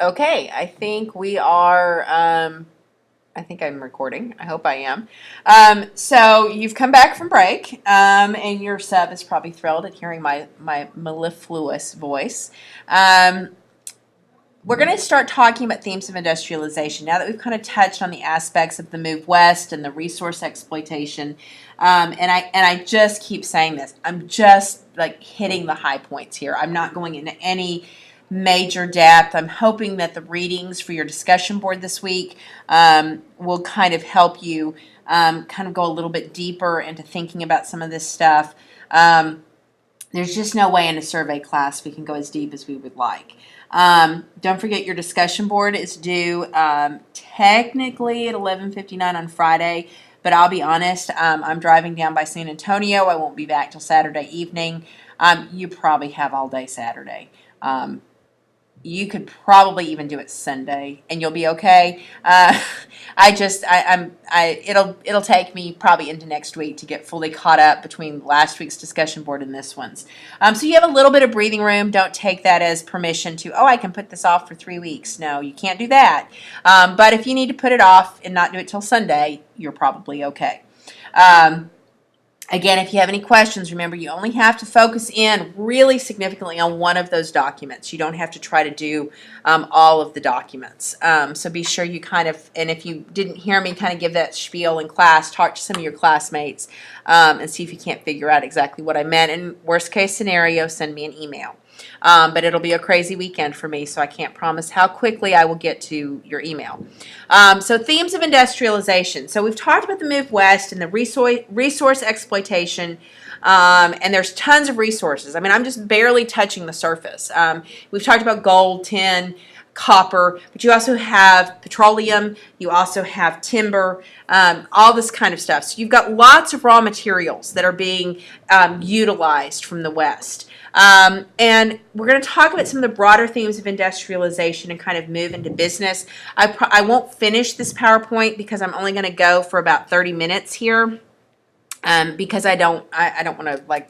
Okay, I think we are, I think I'm recording. I hope I am. So you've come back from break, and your sub is probably thrilled at hearing my mellifluous voice. Um, we're going to start talking about themes of industrialization now that we've kind of touched on the aspects of the move west and the resource exploitation. And I just keep saying this. I'm just like hitting the high points here. I'm not going into any major depth. I'm hoping that the readings for your discussion board this week will kind of help you kind of go a little bit deeper into thinking about some of this stuff. There's just no way in a survey class we can go as deep as we would like. Don't forget your discussion board is due technically at 11:59 on Friday, but I'll be honest, I'm driving down by San Antonio. I won't be back till Saturday evening. You probably have all day Saturday. You could probably even do it Sunday, and you'll be okay. It'll take me probably into next week to get fully caught up between last week's discussion board and this one's. So you have a little bit of breathing room. Don't take that as permission to, I can put this off for 3 weeks. No, you can't do that. But if you need to put it off and not do it till Sunday, you're probably okay. Again, if you have any questions, remember you only have to focus in really significantly on one of those documents. You don't have to try to do all of the documents. So be sure you kind of, and if you didn't hear me kind of give that spiel in class, talk to some of your classmates and see if you can't figure out exactly what I meant. And worst case scenario, send me an email. But it'll be a crazy weekend for me, so I can't promise how quickly I will get to your email. So themes of industrialization. So we've talked about the move west and the resource exploitation, and there's tons of resources. I mean, I'm just barely touching the surface. We've talked about gold, tin, copper, but you also have petroleum, you also have timber, all this kind of stuff. So you've got lots of raw materials that are being utilized from the West. And we're going to talk about some of the broader themes of industrialization and kind of move into business. I won't finish this PowerPoint because I'm only going to go for about 30 minutes here, because I don't want to like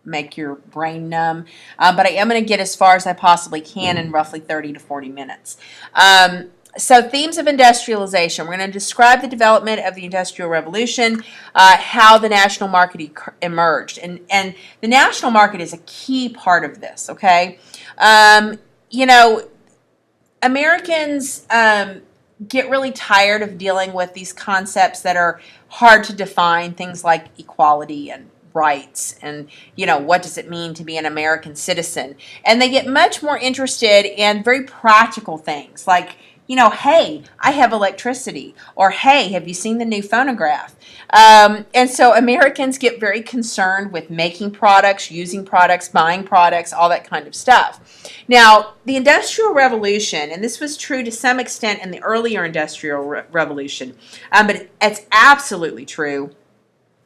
make your brain numb, but I am going to get as far as I possibly can in roughly 30 to 40 minutes. So themes of industrialization. We're going to describe the development of the Industrial Revolution, how the national market emerged. And the national market is a key part of this, okay? Americans get really tired of dealing with these concepts that are hard to define, things like equality and rights and, what does it mean to be an American citizen? And they get much more interested in very practical things like, hey, I have electricity, or hey, have you seen the new phonograph? And so Americans get very concerned with making products, using products, buying products, all that kind of stuff. Now, the Industrial Revolution, and this was true to some extent in the earlier Industrial Revolution, but it's absolutely true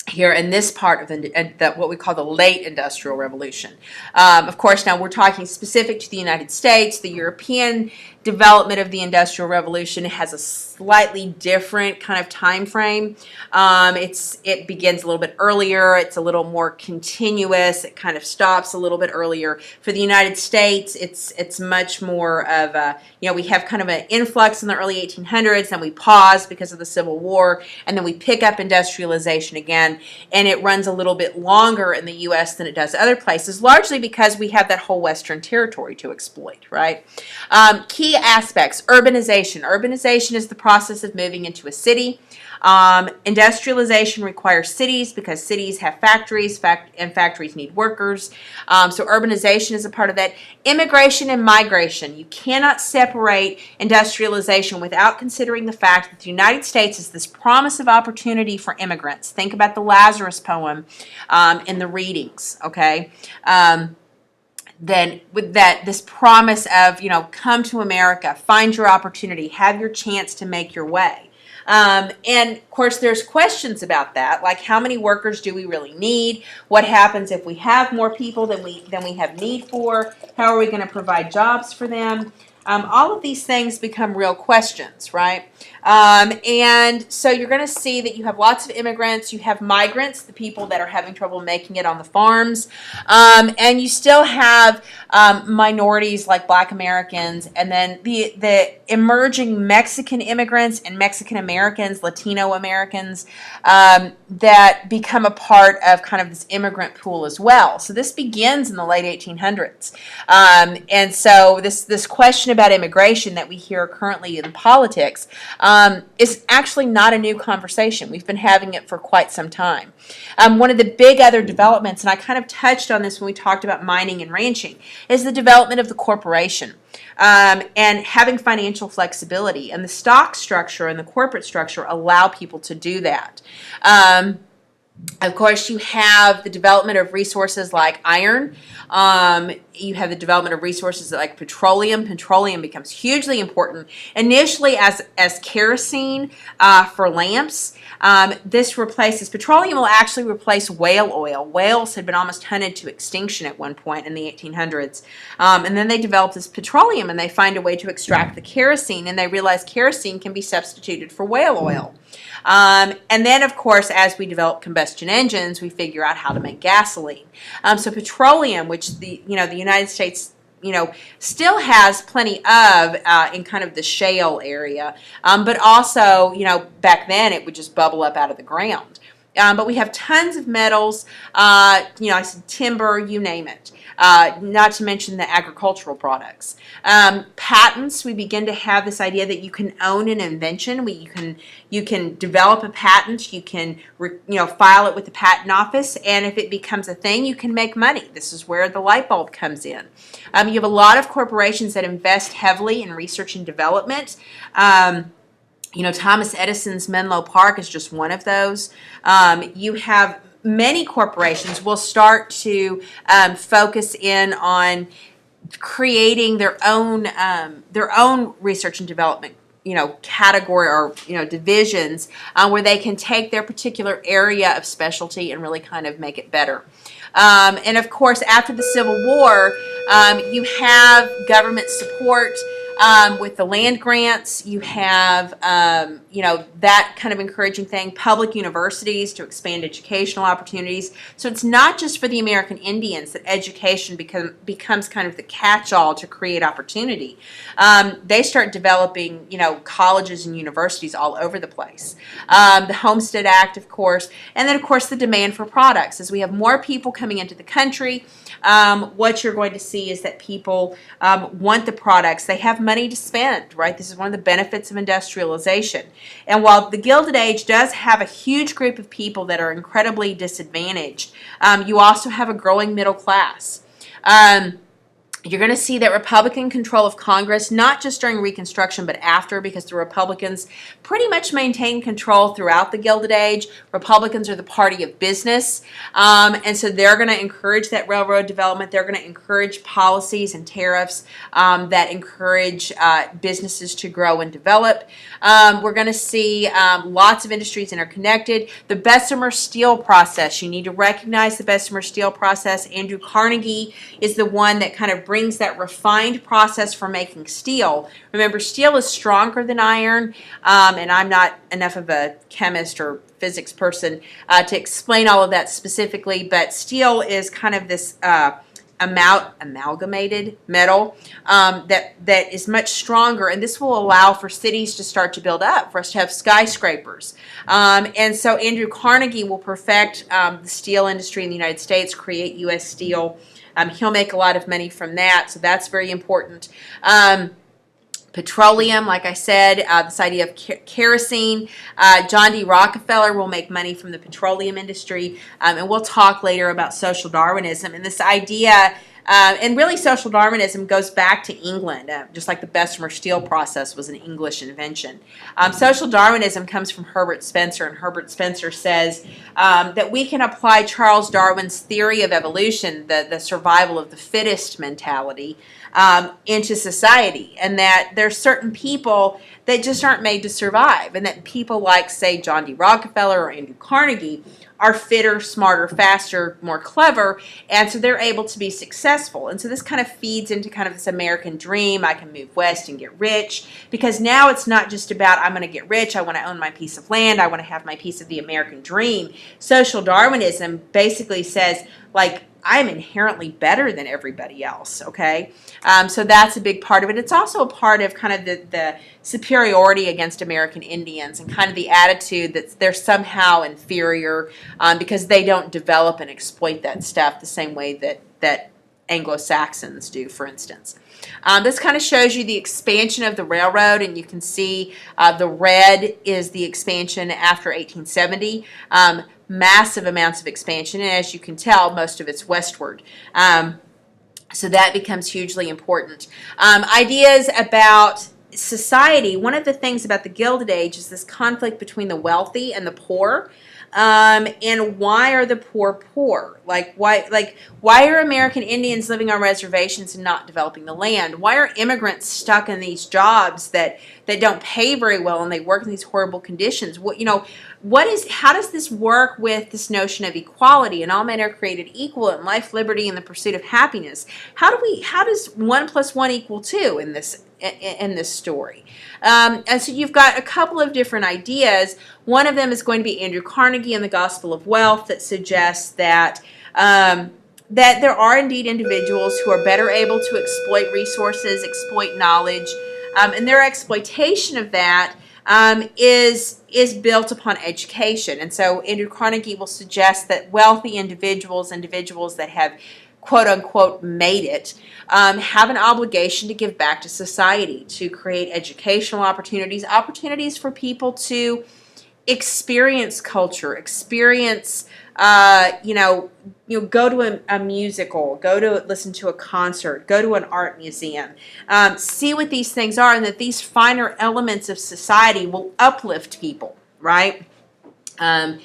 here in this part of what we call the late Industrial Revolution. Of course, now we're talking specific to the United States. The European development of the Industrial Revolution has a slightly different kind of time frame. It begins a little bit earlier. It's a little more continuous. It kind of stops a little bit earlier. For the United States, it's much more of we have kind of an influx in the early 1800s, then we pause because of the Civil War, and then we pick up industrialization again, and it runs a little bit longer in the U.S. than it does other places, largely because we have that whole Western territory to exploit, right? Key aspects: urbanization. Urbanization is the process of moving into a city. Industrialization requires cities because cities have factories, and factories need workers. So urbanization is a part of that. Immigration and migration. You cannot separate industrialization without considering the fact that the United States is this promise of opportunity for immigrants. Think about the Lazarus poem in the readings, okay? Then with that, this promise of, come to America, find your opportunity, have your chance to make your way. And of course, there's questions about that, like how many workers do we really need? What happens if we have more people than we have need for? How are we going to provide jobs for them? All of these things become real questions, right? And so you're going to see that you have lots of immigrants, you have migrants, the people that are having trouble making it on the farms, and you still have minorities like Black Americans, and then the emerging Mexican immigrants and Mexican Americans, Latino Americans, that become a part of kind of this immigrant pool as well. So this begins in the late 1800s. And so this question about immigration that we hear currently in politics is actually not a new conversation. We've been having it for quite some time. One of the big other developments, and I kind of touched on this when we talked about mining and ranching, is the development of the corporation. And having financial flexibility, and the stock structure and the corporate structure allow people to do that. Of course, you have the development of resources like iron. You have the development of resources like petroleum. Petroleum becomes hugely important. Initially as kerosene for lamps. This replaces, petroleum will actually replace whale oil. Whales had been almost hunted to extinction at one point in the 1800s. And then they developed this petroleum, and they find a way to extract the kerosene, and they realize kerosene can be substituted for whale oil. And then, of course, as we develop combustion engines, we figure out how to make gasoline. So petroleum, which the United States still has plenty of in kind of the shale area, but also, back then it would just bubble up out of the ground. But we have tons of metals, I said timber, you name it. Not to mention the agricultural products. Patents, we begin to have this idea that you can own an invention. You can develop a patent, you can file it with the patent office, and if it becomes a thing, you can make money. This is where the light bulb comes in. You have a lot of corporations that invest heavily in research and development. Thomas Edison's Menlo Park is just one of those. You have many corporations will start to focus in on creating their own research and development category or divisions where they can take their particular area of specialty and really kind of make it better. And of course, after the Civil War, you have government support with the land grants. You have that kind of encouraging thing, public universities to expand educational opportunities. So it's not just for the American Indians that education becomes kind of the catch-all to create opportunity. They start developing colleges and universities all over the place. The Homestead Act, of course, and then of course the demand for products. As we have more people coming into the country, what you're going to see is that people want the products. They have money to spend, right? This is one of the benefits of industrialization. And while the Gilded Age does have a huge group of people that are incredibly disadvantaged, you also have a growing middle class. You're going to see that Republican control of Congress, not just during Reconstruction, but after, because the Republicans pretty much maintained control throughout the Gilded Age. Republicans are the party of business, and so they're going to encourage that railroad development. They're going to encourage policies and tariffs that encourage businesses to grow and develop. We're going to see lots of industries interconnected. The Bessemer steel process, you need to recognize the Bessemer steel process. Andrew Carnegie is the one that kind of brings that refined process for making steel. Remember, steel is stronger than iron, and I'm not enough of a chemist or physics person to explain all of that specifically, but steel is kind of this amalgamated metal that is much stronger, and this will allow for cities to start to build up, for us to have skyscrapers. And so Andrew Carnegie will perfect the steel industry in the United States, create U.S. Steel. He'll make a lot of money from that, so that's very important. Petroleum, like I said, this idea of kerosene. John D. Rockefeller will make money from the petroleum industry, and we'll talk later about social Darwinism and this idea. And really, social Darwinism goes back to England, just like the Bessemer steel process was an English invention. Social Darwinism comes from Herbert Spencer, and Herbert Spencer says that we can apply Charles Darwin's theory of evolution, the survival of the fittest mentality, into society, and that there's certain people that just aren't made to survive, and that people like, say, John D. Rockefeller or Andrew Carnegie are fitter, smarter, faster, more clever, and so they're able to be successful. And so this kind of feeds into kind of this American dream. I can move west and get rich, because now it's not just about I'm going to get rich, I want to own my piece of land, I want to have my piece of the American dream. Social Darwinism basically says, like, I'm inherently better than everybody else, okay? So that's a big part of it. It's also a part of kind of the superiority against American Indians, and kind of the attitude that they're somehow inferior because they don't develop and exploit that stuff the same way that Anglo-Saxons do, for instance. This kind of shows you the expansion of the railroad, and you can see the red is the expansion after 1870. Massive amounts of expansion, and as you can tell, most of it's westward. So that becomes hugely important. Ideas about society. One of the things about the Gilded Age is this conflict between the wealthy and the poor. And why are the poor poor? Why are American Indians living on reservations and not developing the land? Why are immigrants stuck in these jobs that don't pay very well, and they work in these horrible conditions? How does this work with this notion of equality and all men are created equal in life, liberty, and the pursuit of happiness? How does 1 + 1 = 2 in this story? And so you've got a couple of different ideas. One of them is going to be Andrew Carnegie and the Gospel of Wealth, that suggests that there are indeed individuals who are better able to exploit resources, exploit knowledge, and their exploitation of that is built upon education. And so Andrew Carnegie will suggest that wealthy individuals that have quote unquote made it, have an obligation to give back to society, to create educational opportunities for people to experience culture, experience, go to a musical, go to listen to a concert, go to an art museum, see what these things are, and that these finer elements of society will uplift people, right? And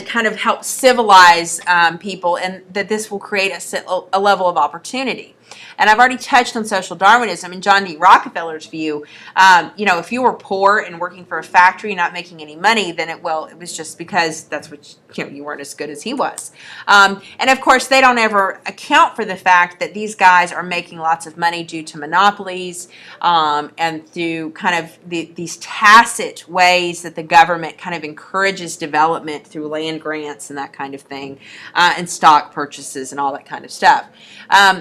kind of help civilize people, and that this will create a level of opportunity. And I've already touched on social Darwinism. In John D. Rockefeller's view, if you were poor and working for a factory, not making any money, then it was just because that's what you weren't as good as he was. And of course, they don't ever account for the fact that these guys are making lots of money due to monopolies and through kind of these tacit ways that the government kind of encourages development through land grants and that kind of thing, and stock purchases and all that kind of stuff.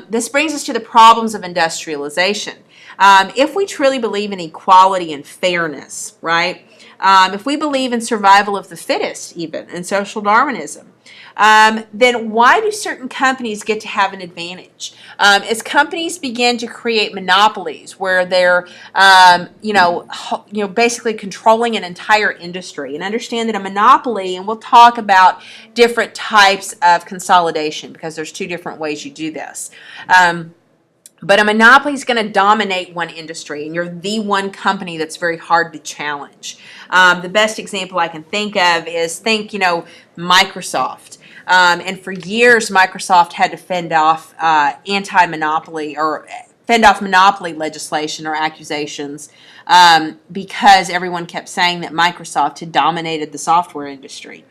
This brings us to the problems of industrialization. If we truly believe in equality and fairness, right? If we believe in survival of the fittest, even in social Darwinism, then why do certain companies get to have an advantage? As companies begin to create monopolies where they're, basically controlling an entire industry, and understand that a monopoly, and we'll talk about different types of consolidation because there's two different ways you do this. But a monopoly is going to dominate one industry, and you're the one company that's very hard to challenge. The best example I can think of is Microsoft. And for years, Microsoft had to fend off anti-monopoly or fend off monopoly legislation or accusations because everyone kept saying that Microsoft had dominated the software industry.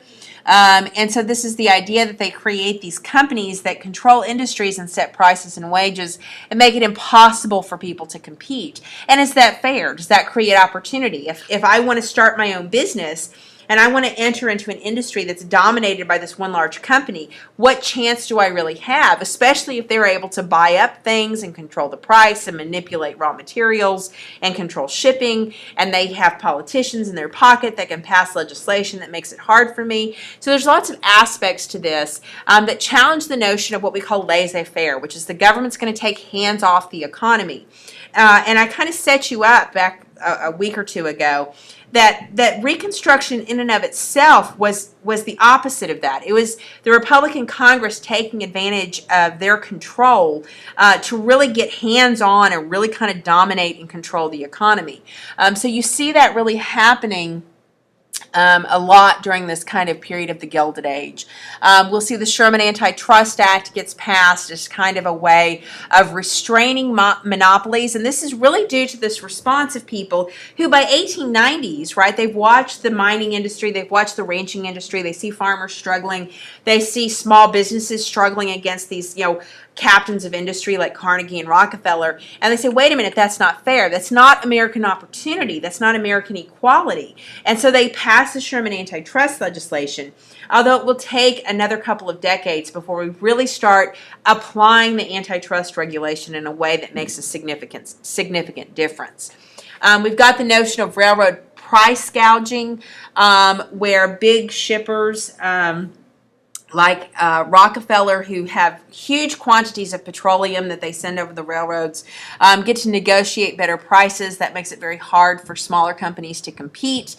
And so this is the idea that they create these companies that control industries and set prices and wages and make it impossible for people to compete. And is that fair? Does that create opportunity? If I want to start my own business and I want to enter into an industry that's dominated by this one large company, what chance do I really have, especially if they're able to buy up things and control the price and manipulate raw materials and control shipping, and they have politicians in their pocket that can pass legislation that makes it hard for me. So there's lots of aspects to this that challenge the notion of what we call laissez-faire, which is the government's going to take hands off the economy. And I kind of set you up back a week or two ago that Reconstruction in and of itself was the opposite of that. It was the Republican Congress taking advantage of their control to really get hands-on and really kind of dominate and control the economy. So you see that really happening a lot during this kind of period of the Gilded Age. We'll see the Sherman Antitrust Act gets passed as kind of a way of restraining monopolies, and this is really due to this response of people who by 1890s, right, they've watched the mining industry, they've watched the ranching industry, they see farmers struggling, they see small businesses struggling against these, captains of industry like Carnegie and Rockefeller, and they say, wait a minute, that's not fair. That's not American opportunity. That's not American equality. And so they pass the Sherman antitrust legislation, although it will take another couple of decades before we really start applying the antitrust regulation in a way that makes a significant difference. We've got the notion of railroad price gouging, where big shippers like Rockefeller, who have huge quantities of petroleum that they send over the railroads, get to negotiate better prices. That makes it very hard for smaller companies to compete.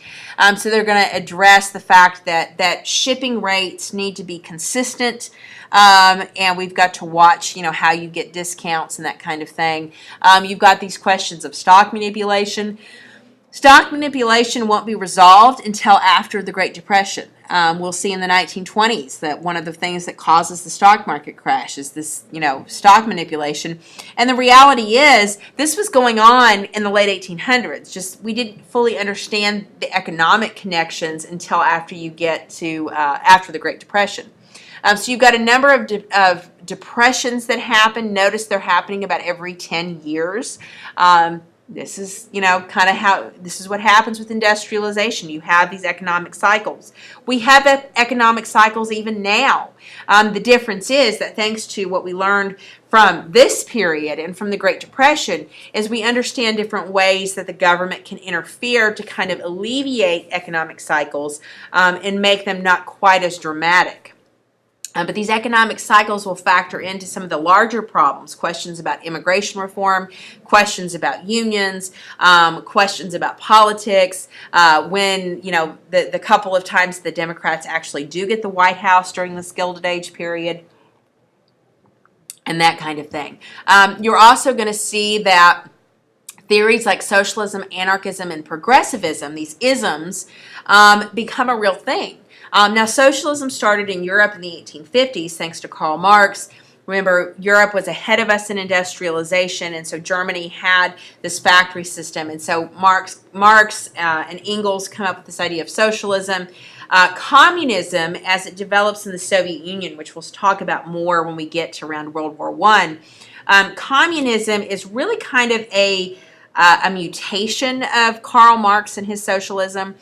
So they're going to address the fact that shipping rates need to be consistent, and we've got to watch, how you get discounts and that kind of thing. You've got these questions of stock manipulation. Stock manipulation won't be resolved until after the Great Depression. We'll see in the 1920s that one of the things that causes the stock market crash is this, stock manipulation. And the reality is this was going on in the late 1800s. Just we didn't fully understand the economic connections until after you get to after the Great Depression. So you've got a number of depressions that happen. Notice they're happening about every 10 years. This is, kind of how, this is what happens with industrialization. You have these economic cycles. We have economic cycles even now. The difference is that thanks to what we learned from this period and from the Great Depression is we understand different ways that the government can interfere to kind of alleviate economic cycles and make them not quite as dramatic. But these economic cycles will factor into some of the larger problems, questions about immigration reform, questions about unions, questions about politics, when, the couple of times the Democrats actually do get the White House during this Gilded Age period, and that kind of thing. You're also going to see that theories like socialism, anarchism, and progressivism, these isms, become a real thing. Now, socialism started in Europe in the 1850s thanks to Karl Marx. Remember, Europe was ahead of us in industrialization, and so Germany had this factory system. And so Marx and Engels come up with this idea of socialism. Communism, as it develops in the Soviet Union, which we'll talk about more when we get to around World War I, communism is really kind of a mutation of Karl Marx and his socialism.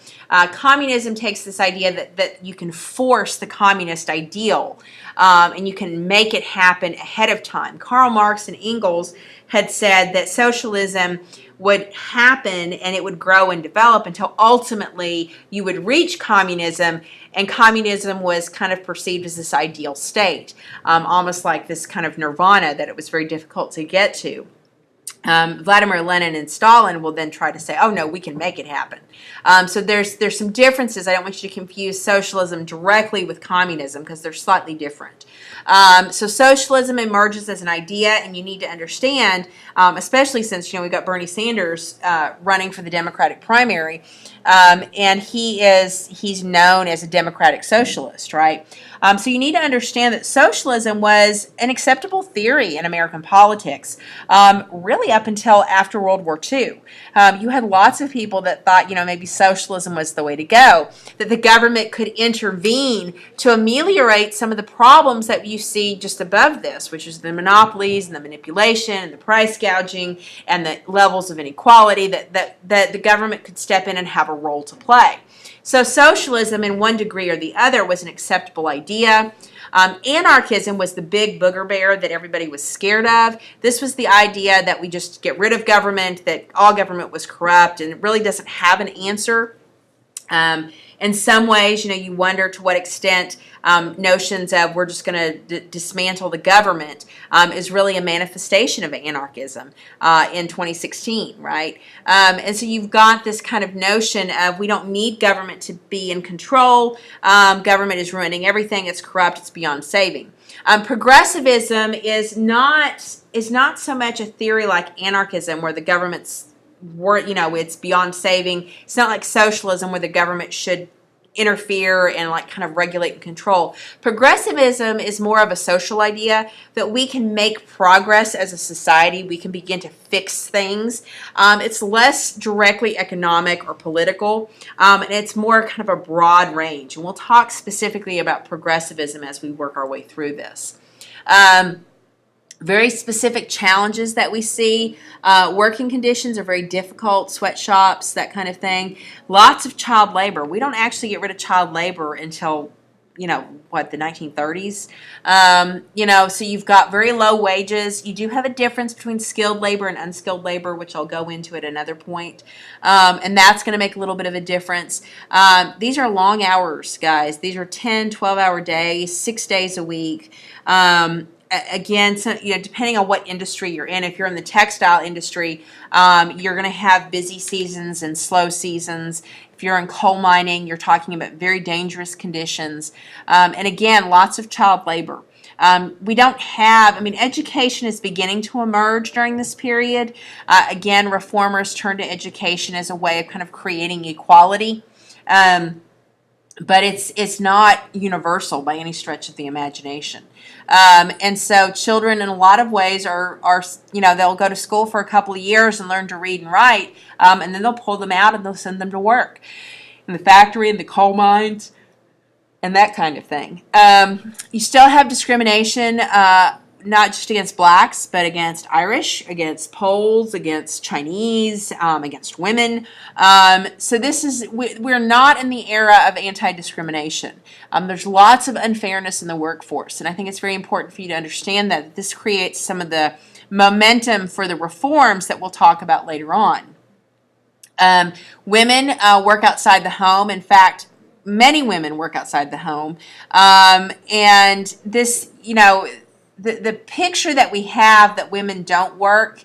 Communism takes this idea that you can force the communist ideal and you can make it happen ahead of time. Karl Marx and Engels had said that socialism would happen and it would grow and develop until ultimately you would reach communism, and communism was kind of perceived as this ideal state, almost like this kind of nirvana that it was very difficult to get to. Vladimir Lenin and Stalin will then try to say, oh no, we can make it happen. So there's some differences. I don't want you to confuse socialism directly with communism because they're slightly different. So socialism emerges as an idea, and you need to understand, especially since we've got Bernie Sanders running for the Democratic primary, and he's known as a democratic socialist, right? So you need to understand that socialism was an acceptable theory in American politics, really up until after World War II. You had lots of people that thought, maybe socialism was the way to go, that the government could intervene to ameliorate some of the problems that you see just above this, which is the monopolies and the manipulation and the price gouging and the levels of inequality, that the government could step in and have a role to play. So socialism, in one degree or the other, was an acceptable idea. Anarchism was the big booger bear that everybody was scared of. This was the idea that we just get rid of government, that all government was corrupt, and it really doesn't have an answer. In some ways, you wonder to what extent notions of we're just going to dismantle the government is really a manifestation of anarchism in 2016, right? And so you've got this kind of notion of we don't need government to be in control. Government is ruining everything. It's corrupt. It's beyond saving. Progressivism is not so much a theory like anarchism where the government's it's beyond saving. It's not like socialism where the government should interfere and like kind of regulate and control. Progressivism is more of a social idea that we can make progress as a society. We can begin to fix things. It's less directly economic or political, and it's more kind of a broad range. And we'll talk specifically about progressivism as we work our way through this. Very specific challenges that we see. Working conditions are very difficult, sweatshops, that kind of thing. Lots of child labor. We don't actually get rid of child labor until, the 1930s. So you've got very low wages. You do have a difference between skilled labor and unskilled labor, which I'll go into at another point. And that's going to make a little bit of a difference. These are long hours, guys. These are 10, 12-hour days, 6 days a week. Again, so, depending on what industry you're in, if you're in the textile industry, you're going to have busy seasons and slow seasons. If you're in coal mining, you're talking about very dangerous conditions. And again, lots of child labor. We don't have, education is beginning to emerge during this period. Again, reformers turned to education as a way of kind of creating equality. But it's not universal by any stretch of the imagination. And so children in a lot of ways are they'll go to school for a couple of years and learn to read and write, and then they'll pull them out and they'll send them to work in the factory, in the coal mines, and that kind of thing. You still have discrimination, not just against blacks, but against Irish, against Poles, against Chinese, against women. So we're not in the era of anti-discrimination. There's lots of unfairness in the workforce, and I think it's very important for you to understand that this creates some of the momentum for the reforms that we'll talk about later on. Women work outside the home. In fact, many women work outside the home, and this, the picture that we have that women don't work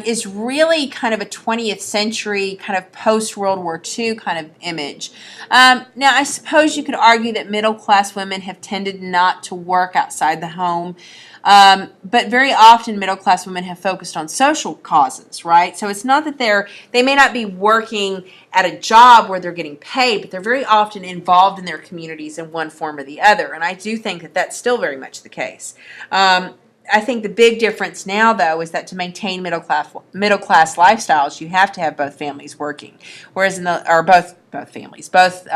is really kind of a 20th century kind of post-World War II kind of image. Now, I suppose you could argue that middle-class women have tended not to work outside the home, but very often middle-class women have focused on social causes, right? So it's not that they may not be working at a job where they're getting paid, but they're very often involved in their communities in one form or the other. And I do think that that's still very much the case. I think the big difference now, though, is that to maintain middle class lifestyles, you have to have both families working, whereas both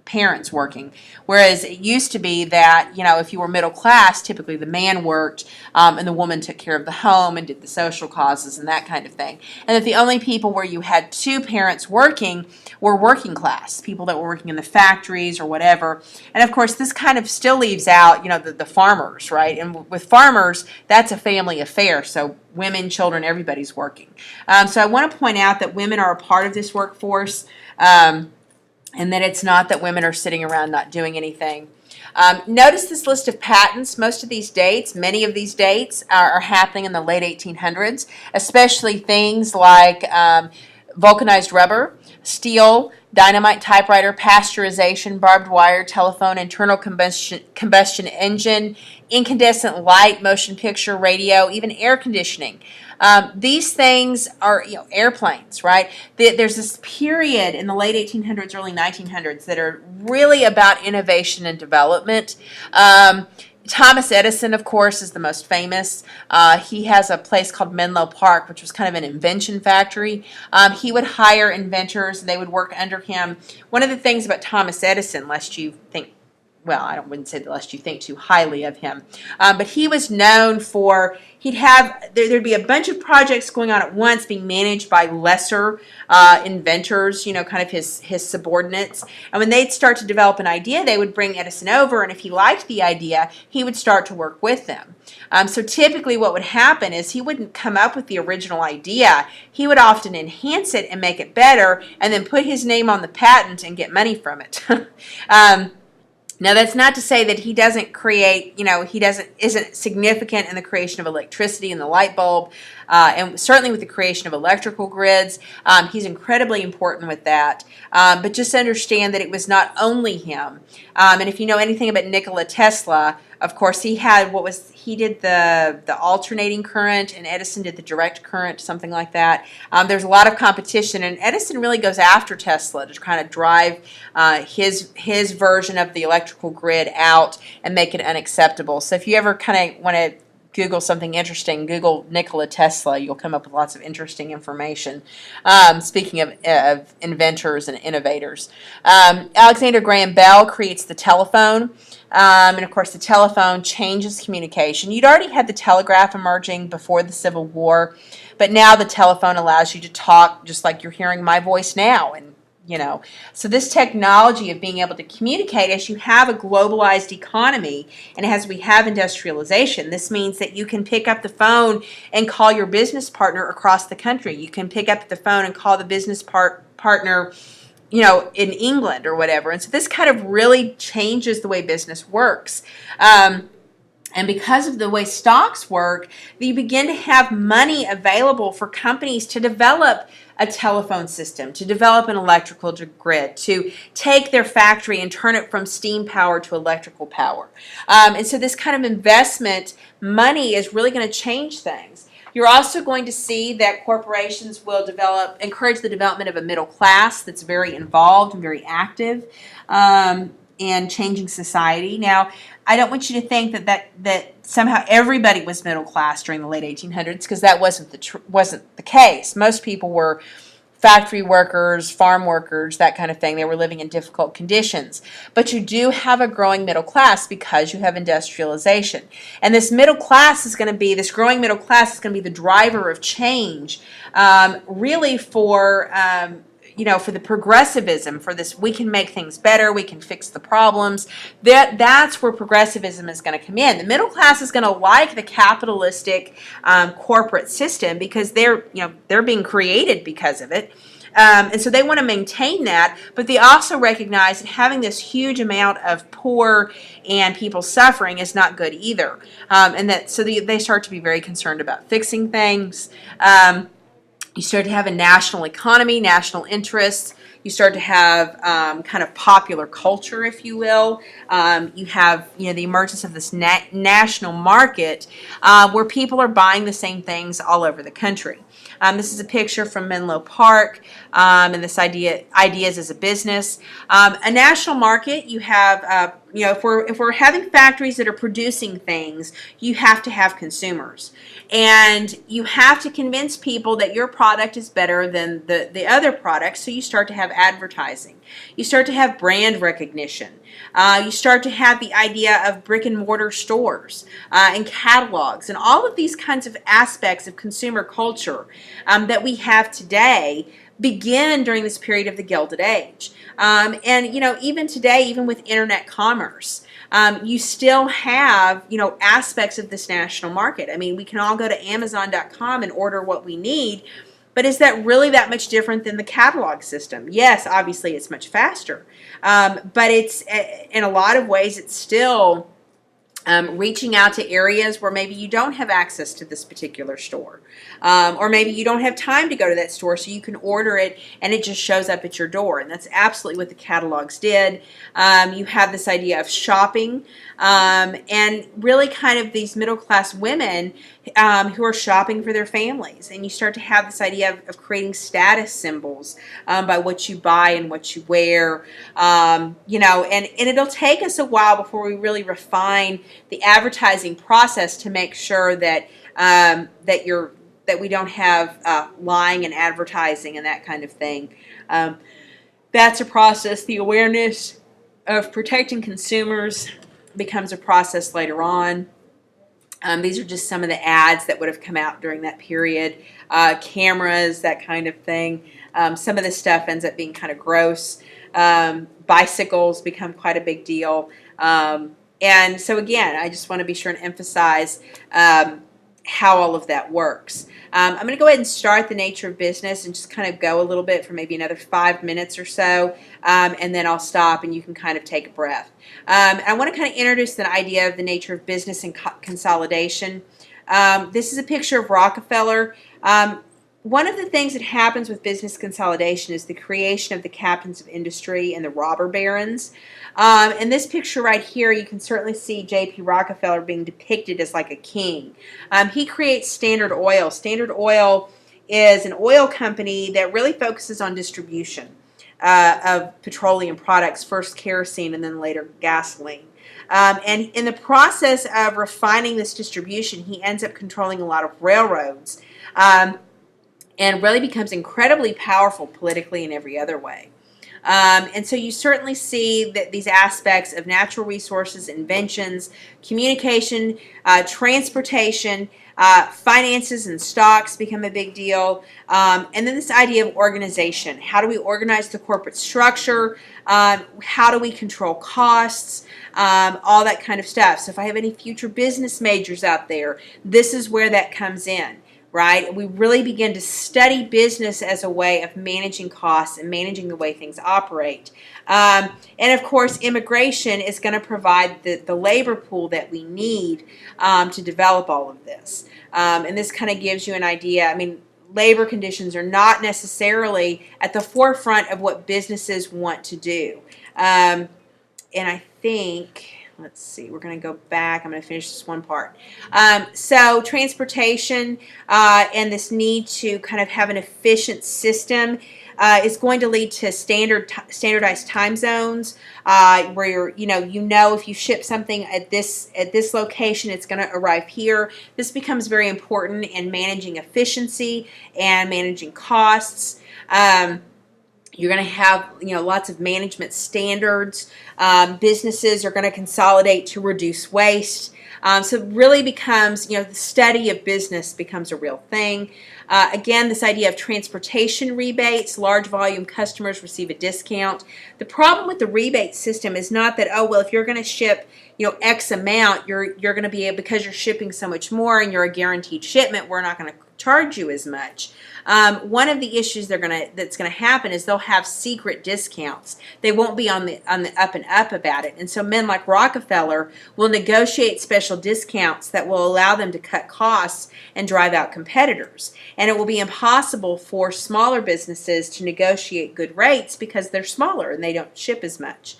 parents working. Whereas it used to be that, if you were middle class, typically the man worked and the woman took care of the home and did the social causes and that kind of thing. And that the only people where you had two parents working were working class, people that were working in the factories or whatever. And of course, this kind of still leaves out, the farmers, right? And with farmers, that's a family affair. So women, children, everybody's working. So I want to point out that women are a part of this workforce. And that it's not that women are sitting around not doing anything. Notice this list of patents. Most of these dates, many of these dates are happening in the late 1800s, especially things like vulcanized rubber, steel, dynamite typewriter, pasteurization, barbed wire, telephone, internal combustion engine, incandescent light, motion picture, radio, even air conditioning. These things are, airplanes, right? There's this period in the late 1800s, early 1900s that are really about innovation and development. Thomas Edison, of course, is the most famous. He has a place called Menlo Park, which was kind of an invention factory. He would hire inventors, and they would work under him. One of the things about Thomas Edison, lest you think, well, I wouldn't say that lest you think too highly of him, but he was known for, there'd be a bunch of projects going on at once being managed by lesser inventors, kind of his subordinates. And when they'd start to develop an idea, they would bring Edison over, and if he liked the idea, he would start to work with them. So typically what would happen is he wouldn't come up with the original idea. He would often enhance it and make it better, and then put his name on the patent and get money from it. Now, that's not to say that he doesn't create, isn't significant in the creation of electricity and the light bulb, and certainly with the creation of electrical grids. He's incredibly important with that. But just understand that it was not only him. And if you know anything about Nikola Tesla, Of course, he did the alternating current, and Edison did the direct current, something like that. There's a lot of competition, and Edison really goes after Tesla to kind of drive his version of the electrical grid out and make it unacceptable. So if you ever kind of want to Google something interesting, Google Nikola Tesla. You'll come up with lots of interesting information. Speaking of inventors and innovators. Alexander Graham Bell creates the telephone. And of course, the telephone changes communication. You'd already had the telegraph emerging before the Civil War, but now the telephone allows you to talk just like you're hearing my voice now. And so this technology of being able to communicate, as you have a globalized economy and as we have industrialization, this means that you can pick up the phone and call your business partner across the country. You can pick up the phone and call the business partner, in England or whatever. And so this kind of really changes the way business works. And because of the way stocks work, you begin to have money available for companies to develop a telephone system, to develop an electrical grid, to take their factory and turn it from steam power to electrical power. And so this kind of investment money is really going to change things. You're also going to see that corporations will encourage the development of a middle class that's very involved and very active in changing society. Now, I don't want you to think that somehow everybody was middle class during the late 1800s, because that wasn't the case. Most people were factory workers, farm workers, that kind of thing. They were living in difficult conditions. But you do have a growing middle class because you have industrialization. And this growing middle class is going to be the driver of change, really for the progressivism, for this, we can make things better, we can fix the problems. That's where progressivism is going to come in. The middle class is going to like the capitalistic corporate system because they're being created because of it. And so they want to maintain that, but they also recognize that having this huge amount of poor and people suffering is not good either. So they start to be very concerned about fixing things. You start to have a national economy, national interests. You start to have kind of popular culture, if you will. You have the emergence of this national market where people are buying the same things all over the country. This is a picture from Menlo Park, and this ideas as a business. A national market, you have, if we're having factories that are producing things, you have to have consumers. And you have to convince people that your product is better than the other products, so you start to have advertising. You start to have brand recognition. You start to have the idea of brick and mortar stores and catalogs and all of these kinds of aspects of consumer culture that we have today begin during this period of the Gilded Age. And even today, even with internet commerce, you still have, aspects of this national market. I mean, we can all go to Amazon.com and order what we need, but is that really that much different than the catalog system? Yes, obviously it's much faster, but it's, in a lot of ways, it's still reaching out to areas where maybe you don't have access to this particular store. Or maybe you don't have time to go to that store, so you can order it and it just shows up at your door. And that's absolutely what the catalogs did. You have this idea of shopping and really kind of these middle class women who are shopping for their families. And you start to have this idea of creating status symbols by what you buy and what you wear. And it'll take us a while before we really refine the advertising process to make sure that that we don't have lying and advertising and that kind of thing. That's a process. The awareness of protecting consumers becomes a process later on. These are just some of the ads that would have come out during that period. Cameras, that kind of thing. Some of this stuff ends up being kind of gross. Bicycles become quite a big deal. And so again, I just want to be sure and emphasize how all of that works. I'm going to go ahead and start the nature of business and just kind of go a little bit for maybe another 5 minutes or so, and then I'll stop and you can kind of take a breath. I want to kind of introduce the idea of the nature of business and consolidation. This is a picture of Rockefeller. one of the things that happens with business consolidation is the creation of the captains of industry and the robber barons. In this picture right here, you can certainly see J.P. Rockefeller being depicted as like a king. He creates Standard Oil. Standard Oil is an oil company that really focuses on distribution of petroleum products, first kerosene and then later gasoline. And in the process of refining this distribution, he ends up controlling a lot of railroads. And really becomes incredibly powerful politically in every other way. And so you certainly see that these aspects of natural resources, inventions, communication, transportation, finances and stocks become a big deal. And then this idea of organization. How do we organize the corporate structure? How do we control costs? All that kind of stuff. So if I have any future business majors out there, this is where that comes in. Right? We really begin to study business as a way of managing costs and managing the way things operate. And of course, immigration is going to provide the labor pool that we need to develop all of this. And this kind of gives you an idea. I mean, labor conditions are not necessarily at the forefront of what businesses want to do. And I think... let's see, we're going to go back. I'm going to finish this one part. So transportation and this need to kind of have an efficient system is going to lead to standardized time zones where you know if you ship something at this location, it's going to arrive here. This becomes very important in managing efficiency and managing costs. You're going to have, lots of management standards. Businesses are going to consolidate to reduce waste. So it really becomes, the study of business becomes a real thing. Again, this idea of transportation rebates, large volume customers receive a discount. The problem with the rebate system is not that, if you're going to ship, X amount, you're going to be able, because you're shipping so much more and you're a guaranteed shipment, we're not going to charge you as much. One of the issues that's going to happen is they'll have secret discounts. They won't be on the up and up about it. And so men like Rockefeller will negotiate special discounts that will allow them to cut costs and drive out competitors. And it will be impossible for smaller businesses to negotiate good rates because they're smaller and they don't ship as much.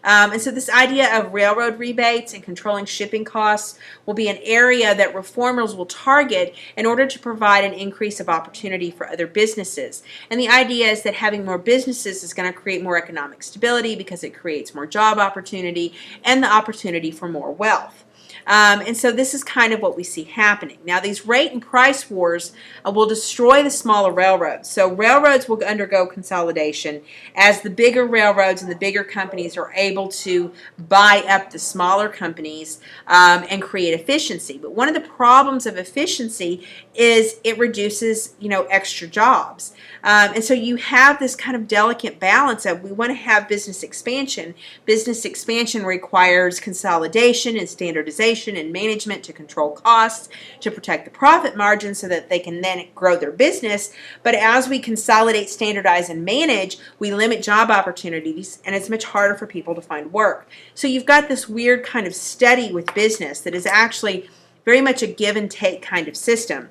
And so this idea of railroad rebates and controlling shipping costs will be an area that reformers will target in order to provide an increase of opportunity for other businesses. And the idea is that having more businesses is going to create more economic stability because it creates more job opportunity and the opportunity for more wealth. And so this is kind of what we see happening. Now, these rate and price wars will destroy the smaller railroads. So railroads will undergo consolidation as the bigger railroads and the bigger companies are able to buy up the smaller companies and create efficiency. But one of the problems of efficiency is it reduces, extra jobs. And so you have this kind of delicate balance of we want to have business expansion. Business expansion requires consolidation and standardization and management to control costs, to protect the profit margin so that they can then grow their business. But as we consolidate, standardize, and manage, we limit job opportunities, and it's much harder for people to find work. So you've got this weird kind of study with business that is actually very much a give and take kind of system.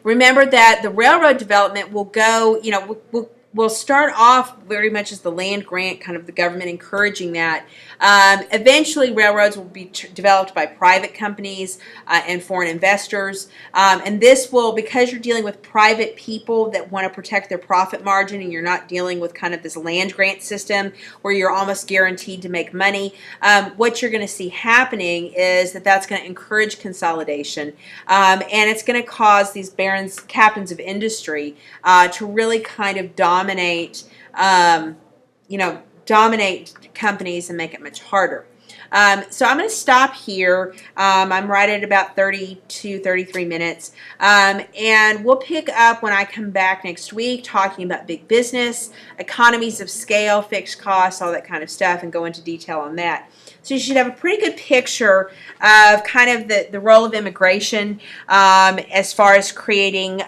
Remember that the railroad development will go, will start off very much as the land grant, kind of the government encouraging that. Eventually, railroads will be developed by private companies and foreign investors. And this will, because you're dealing with private people that want to protect their profit margin and you're not dealing with kind of this land grant system where you're almost guaranteed to make money, what you're going to see happening is that's going to encourage consolidation. And it's going to cause these barons, captains of industry, to really kind of dominate companies and make it much harder. So I'm going to stop here. I'm right at about 33 minutes. And we'll pick up when I come back next week talking about big business, economies of scale, fixed costs, all that kind of stuff, and go into detail on that. So you should have a pretty good picture of kind of the role of immigration as far as creating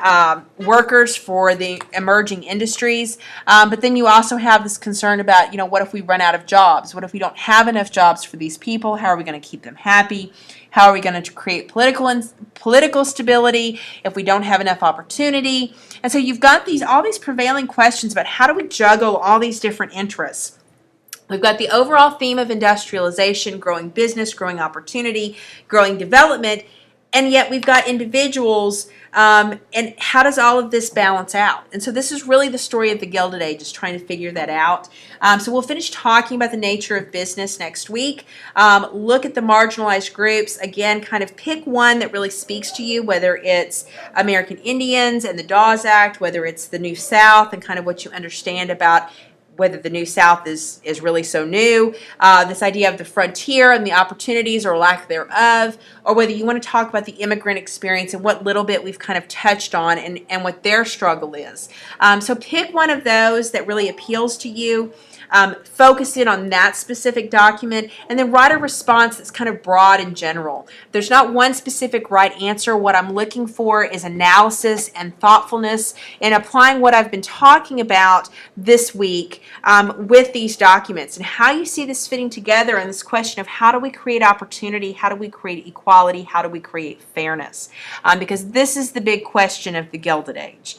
workers for the emerging industries. But then you also have this concern about, what if we run out of jobs? What if we don't have enough jobs for these people? How are we going to keep them happy? How are we going to create political stability if we don't have enough opportunity? And so you've got all these prevailing questions about how do we juggle all these different interests. We've got the overall theme of industrialization, growing business, growing opportunity, growing development, and yet we've got individuals, and how does all of this balance out? And so this is really the story of the Gilded Age, is trying to figure that out. So we'll finish talking about the nature of business next week. Look at the marginalized groups. Again, kind of pick one that really speaks to you, whether it's American Indians and the Dawes Act, whether it's the New South and kind of what you understand about whether the New South is really so new, this idea of the frontier and the opportunities or lack thereof, or whether you want to talk about the immigrant experience and what little bit we've kind of touched on and what their struggle is. So pick one of those that really appeals to you. Focus in on that specific document, and then write a response that's kind of broad and general. There's not one specific right answer. What I'm looking for is analysis and thoughtfulness in applying what I've been talking about this week with these documents, and how you see this fitting together, and this question of how do we create opportunity, how do we create equality, how do we create fairness, because this is the big question of the Gilded Age.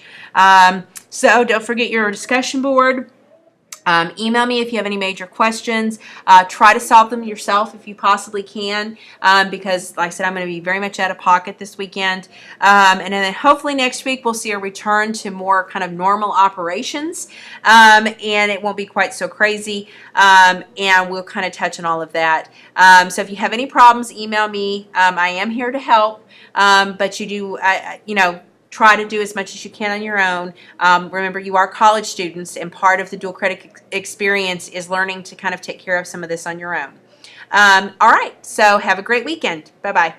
So don't forget your discussion board. Email me if you have any major questions. Try to solve them yourself if you possibly can, because, like I said, I'm going to be very much out of pocket this weekend. And then hopefully next week we'll see a return to more kind of normal operations, and it won't be quite so crazy, and we'll kind of touch on all of that. So if you have any problems, email me. I am here to help, but you do, try to do as much as you can on your own. Remember, you are college students, and part of the dual credit experience is learning to kind of take care of some of this on your own. All right, so have a great weekend. Bye-bye.